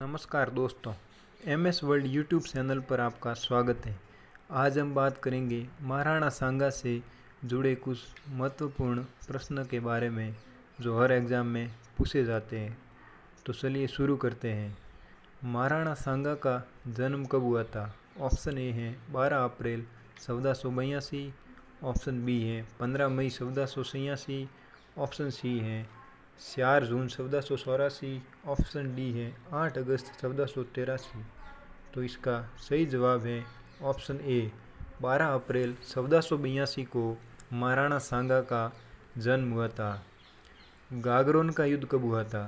नमस्कार दोस्तों, MS world YouTube channel पर आपका स्वागत है। आज हम बात करेंगे महाराणा सांगा से जुड़े कुछ महत्वपूर्ण प्रश्न के बारे में जो हर एग्ज़ाम में पूछे जाते हैं। तो चलिए शुरू करते हैं। महाराणा सांगा का जन्म कब हुआ था? ऑप्शन ए है 12 अप्रैल 1482, ऑप्शन बी है 15 मई 1487, ऑप्शन सी है 4 जून 1484, ऑप्शन डी है 8 अगस्त 1483। तो इसका सही जवाब है ऑप्शन ए 12 अप्रैल 1482 को महाराणा सांगा का जन्म हुआ था। गागरोन का युद्ध कब हुआ था?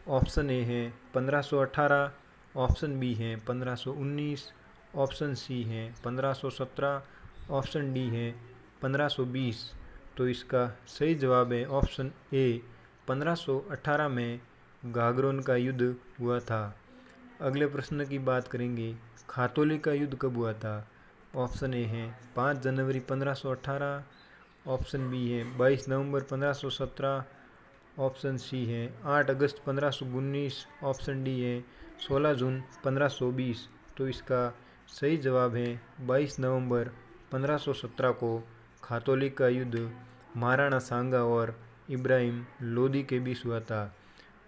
ऑप्शन ए है 1518, ऑप्शन बी है 1519, ऑप्शन सी है 1517, ऑप्शन डी है 1520। तो इसका सही जवाब है ऑप्शन ए 1518 में गागरोन का युद्ध हुआ था। अगले प्रश्न की बात करेंगे, खातौली का युद्ध कब हुआ था? ऑप्शन ए है 5 जनवरी 1518, ऑप्शन बी है 22 नवंबर 1517, ऑप्शन सी है 8 अगस्त 1519, ऑप्शन डी है 16 जून 1520। तो इसका सही जवाब है 22 नवंबर 1517 को खातौली का युद्ध महाराणा सांगा और इब्राहिम लोदी के बीच हुआ था।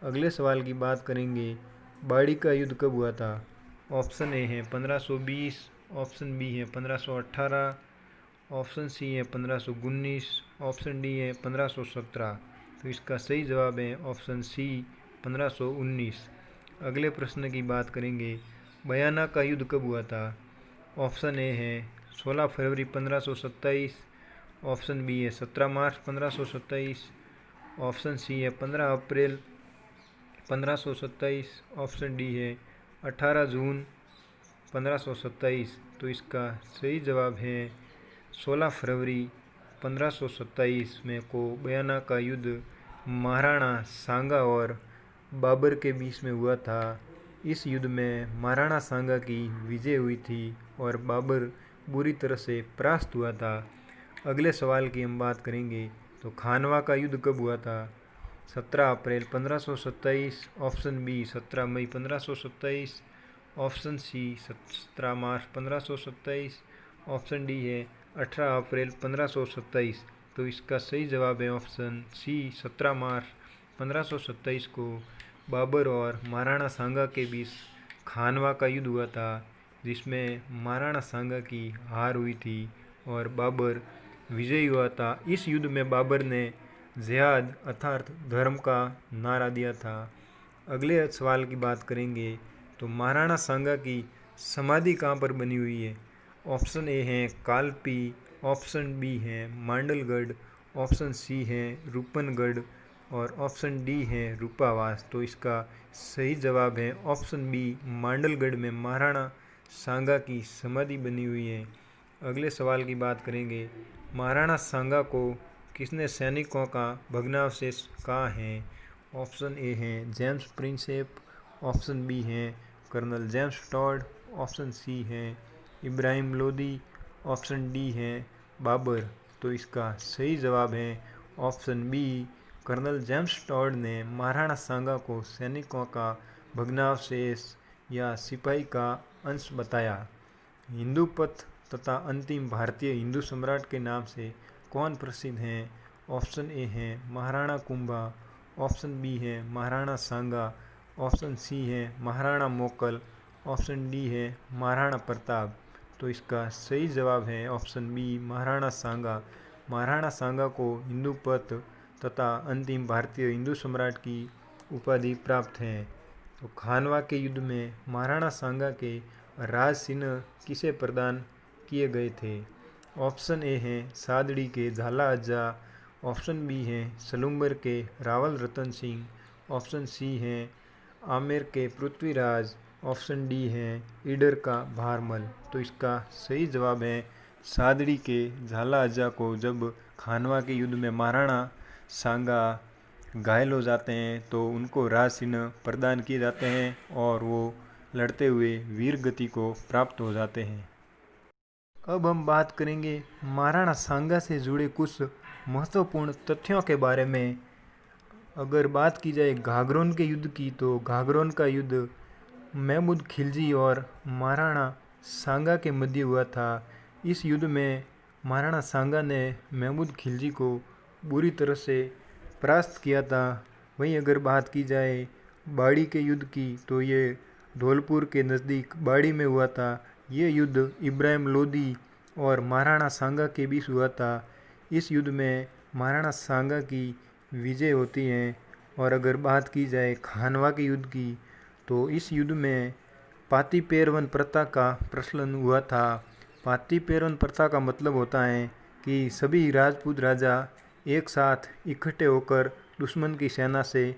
अगले सवाल की बात करेंगे, बाड़ी का युद्ध कब हुआ था? ऑप्शन ए है 1520, ऑप्शन बी है 1518, ऑप्शन सी है 1519, ऑप्शन डी है 1517। तो इसका सही जवाब है ऑप्शन सी 1519। अगले प्रश्न की बात करेंगे, बयाना का युद्ध कब हुआ था? ऑप्शन ए है 16 फरवरी 1527, ऑप्शन बी है 17 मार्च 1527, ऑप्शन सी है 15 अप्रैल 1527, ऑप्शन डी है 18 जून 1527। तो इसका सही जवाब है 16 फरवरी 1527 में को बयाना का युद्ध महाराणा सांगा और बाबर के बीच में हुआ था। इस युद्ध में महाराणा सांगा की विजय हुई थी और बाबर बुरी तरह से परास्त हुआ था। अगले सवाल की हम बात करेंगे, तो खानवा का युद्ध कब हुआ था? 17 अप्रैल 1527, ऑप्शन बी 17 मई 1527, ऑप्शन सी 17 मार्च 1527, ऑप्शन डी है 18 अप्रैल 1527। तो इसका सही जवाब है ऑप्शन सी 17 मार्च 1527 को बाबर और महाराणा सांगा के बीच खानवा का युद्ध हुआ था, जिसमें महाराणा सांगा की हार हुई थी और बाबर विजयी हुआ था। इस युद्ध में बाबर ने जिहाद अर्थात धर्म का नारा दिया था। अगले सवाल की बात करेंगे, तो महाराणा सांगा की समाधि कहाँ पर बनी हुई है? ऑप्शन ए है कालपी, ऑप्शन बी है मांडलगढ़, ऑप्शन सी है रूपनगढ़ और ऑप्शन डी है रूपावास। तो इसका सही जवाब है ऑप्शन बी मांडलगढ़ में महाराणा सांगा की समाधि बनी हुई है। अगले सवाल की बात करेंगे, महाराणा सांगा को किसने सैनिकों का भग्नावशेष कहा है? ऑप्शन ए है जेम्स प्रिंसेप, ऑप्शन बी है colonel James Tod, option C है इब्राहिम लोदी, ऑप्शन डी है बाबर। तो इसका सही जवाब है option B colonel James Tod ने महाराणा सांगा को सैनिकों का भग्नावशेष या सिपाही का अंश बताया। हिंदू पथ तथा अंतिम भारतीय हिंदू सम्राट के नाम से कौन प्रसिद्ध हैं? ऑप्शन ए है महाराणा कुंभा, ऑप्शन बी है महाराणा सांगा, ऑप्शन सी है महाराणा मोकल, ऑप्शन डी है महाराणा प्रताप। तो इसका सही जवाब है ऑप्शन बी महाराणा सांगा। महाराणा सांगा को हिंदू पथ तथा अंतिम भारतीय हिंदू सम्राट की उपाधि प्राप्त है। तो खानवा के युद्ध में महाराणा सांगा के राज चिन्ह किसे प्रदान किए गए थे? ऑप्शन ए है सादड़ी के झाला अज्जा, ऑप्शन बी है सलूम्बर के रावल रतन सिंह, ऑप्शन सी है आमेर के पृथ्वीराज, ऑप्शन डी है ईडर का भारमल। तो इसका सही जवाब है सादड़ी के झाला अज्जा को जब खानवा के युद्ध में महाराणा सांगा घायल हो जाते हैं तो उनको राज चिन्ह प्रदान किए जाते हैं और वो लड़ते हुए वीर गति को प्राप्त हो जाते हैं। अब हम बात करेंगे महाराणा सांगा से जुड़े कुछ महत्वपूर्ण तथ्यों के बारे में। अगर बात की जाए घाघरोन के युद्ध की, तो घाघरोन का युद्ध महमूद खिलजी और महाराणा सांगा के मध्य हुआ था। इस युद्ध में महाराणा सांगा ने महमूद खिलजी को बुरी तरह से परास्त किया था। वहीं अगर बात की जाए बाड़ी के युद्ध की तो ये धौलपुर के नज़दीक बाड़ी में हुआ था। ये युद्ध इब्राहिम लोदी और महाराणा सांगा के बीच हुआ था। इस युद्ध में महाराणा सांगा की विजय होती है। और अगर बात की जाए खानवा के युद्ध की तो इस युद्ध में पातीपेरवन प्रथा का प्रचलन हुआ था। पातीपेरवन प्रथा का मतलब होता है कि सभी राजपूत राजा एक साथ इकट्ठे होकर दुश्मन की सेना से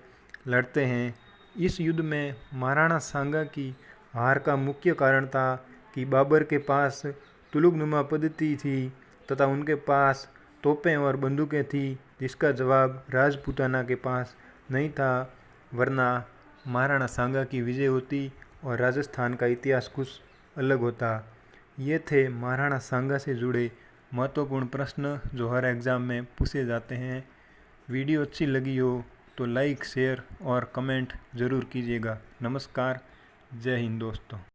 लड़ते हैं। इस युद्ध में महाराणा सांगा की हार का मुख्य कारण था कि बाबर के पास तुलुकनुमा पद्धति थी तथा उनके पास तोपें और बंदूकें थी, जिसका जवाब राजपूताना के पास नहीं था, वरना महाराणा सांगा की विजय होती और राजस्थान का इतिहास कुछ अलग होता। ये थे महाराणा सांगा से जुड़े महत्वपूर्ण प्रश्न जो हर एग्ज़ाम में पूछे जाते हैं। वीडियो अच्छी लगी हो तो लाइक, शेयर और कमेंट ज़रूर कीजिएगा। नमस्कार, जय हिंद दोस्तों।